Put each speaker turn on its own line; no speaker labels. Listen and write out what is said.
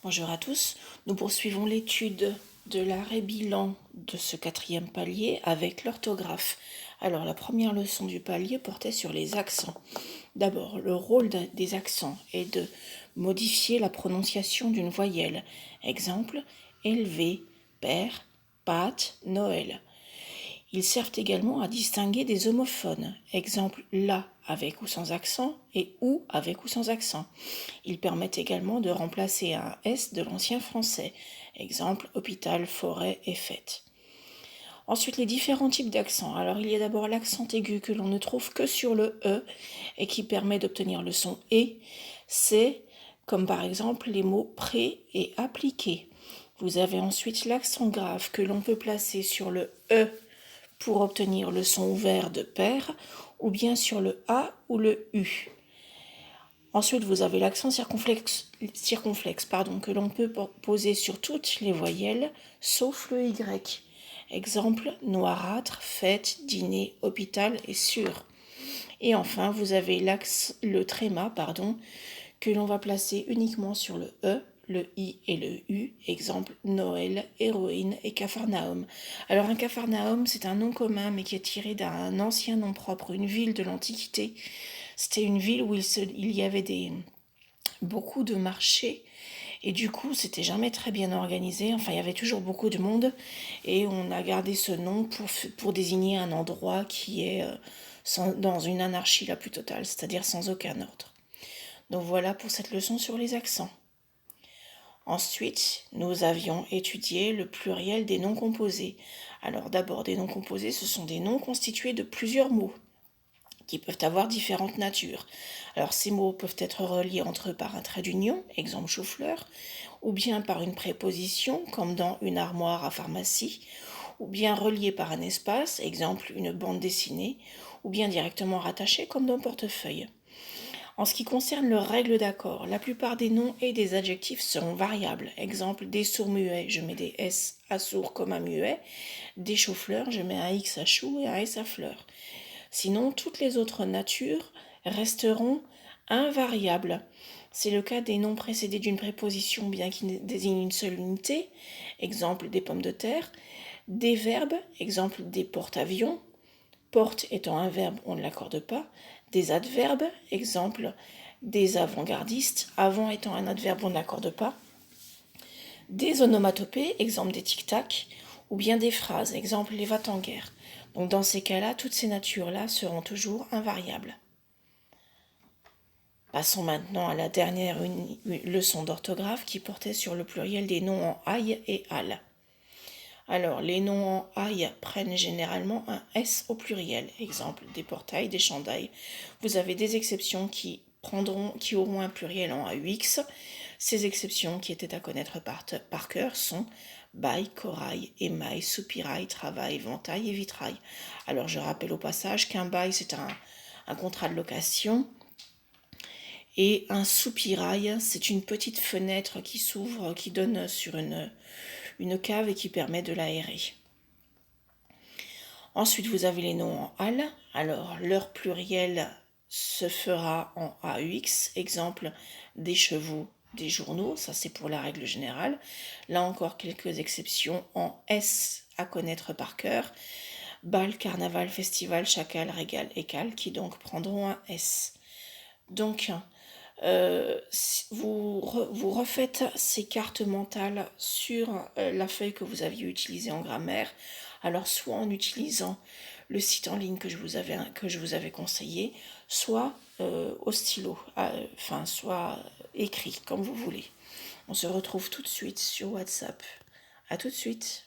Bonjour à tous, nous poursuivons l'étude de l'arrêt bilan de ce 4e palier avec l'orthographe. Alors la première leçon du palier portait sur les accents. D'abord, le rôle des accents est de modifier la prononciation d'une voyelle. Exemple, élevé, père, pâte, Noël. Ils servent également à distinguer des homophones. Exemple, la avec ou sans accent et ou avec ou sans accent. Ils permettent également de remplacer un S de l'ancien français. Exemple, hôpital, forêt et fête. Ensuite, les différents types d'accents. Alors, il y a d'abord l'accent aigu que l'on ne trouve que sur le E et qui permet d'obtenir le son E. C'est comme par exemple les mots prêt et appliqué. Vous avez ensuite l'accent grave que l'on peut placer sur le E pour obtenir le son ouvert de père ou bien sur le A ou le U. Ensuite, vous avez l'accent circonflexe que l'on peut poser sur toutes les voyelles, sauf le Y. Exemple, noirâtre, fête, dîner, hôpital et sûr. Et enfin, vous avez le tréma, que l'on va placer uniquement sur le E, le I et le U. Exemple, Noël, héroïne et Capharnaüm. Alors, un Capharnaüm, c'est un nom commun, mais qui est tiré d'un ancien nom propre, une ville de l'Antiquité. C'était une ville où il y avait beaucoup de marchés et du coup c'était jamais très bien organisé, enfin il y avait toujours beaucoup de monde et on a gardé ce nom pour désigner un endroit qui est dans une anarchie la plus totale, c'est-à-dire sans aucun ordre. Donc voilà pour cette leçon sur les accents. Ensuite, nous avions étudié le pluriel des noms composés. Alors d'abord, des noms composés, ce sont des noms constitués de plusieurs mots qui peuvent avoir différentes natures. Alors ces mots peuvent être reliés entre eux par un trait d'union, exemple chou-fleur, ou bien par une préposition, comme dans une armoire à pharmacie, ou bien reliés par un espace, exemple une bande dessinée, ou bien directement rattachés comme dans portefeuille. En ce qui concerne leurs règles d'accord, la plupart des noms et des adjectifs seront variables. Exemple, des sourds-muets, je mets des S à sourd comme à muet. Des choux-fleurs, je mets un X à chou et un S à fleur. Sinon, toutes les autres natures resteront invariables. C'est le cas des noms précédés d'une préposition bien qui désigne une seule unité, exemple des pommes de terre, des verbes, exemple des porte-avions, porte étant un verbe, on ne l'accorde pas, des adverbes, exemple des avant-gardistes, avant étant un adverbe, on ne l'accorde pas, des onomatopées, exemple des tic-tac, ou bien des phrases, exemple les va-t-en-guerre. Donc dans ces cas-là, toutes ces natures-là seront toujours invariables. Passons maintenant à la dernière leçon d'orthographe qui portait sur le pluriel des noms en aille et al. Alors, les noms en aille prennent généralement un S au pluriel. Exemple, des portails, des chandails. Vous avez des exceptions qui auront un pluriel en AUX. Ces exceptions qui étaient à connaître par cœur sont bail, corail, émail, soupirail, travail, ventail et vitrail. Alors, je rappelle au passage qu'un bail, c'est un contrat de location. Et un soupirail, c'est une petite fenêtre qui s'ouvre, qui donne sur une cave et qui permet de l'aérer. Ensuite, vous avez les noms en al. Alors, leur pluriel se fera en AUX. Exemple, des chevaux, des journaux. Ça, c'est pour la règle générale. Là encore, quelques exceptions en S à connaître par cœur. Bal, carnaval, festival, chacal, régal et cal, qui donc prendront un S. Donc, vous refaites ces cartes mentales sur la feuille que vous aviez utilisée en grammaire. Alors soit en utilisant le site en ligne que je vous avais conseillé, soit au stylo, soit écrit, comme vous voulez. On se retrouve tout de suite sur WhatsApp. À tout de suite.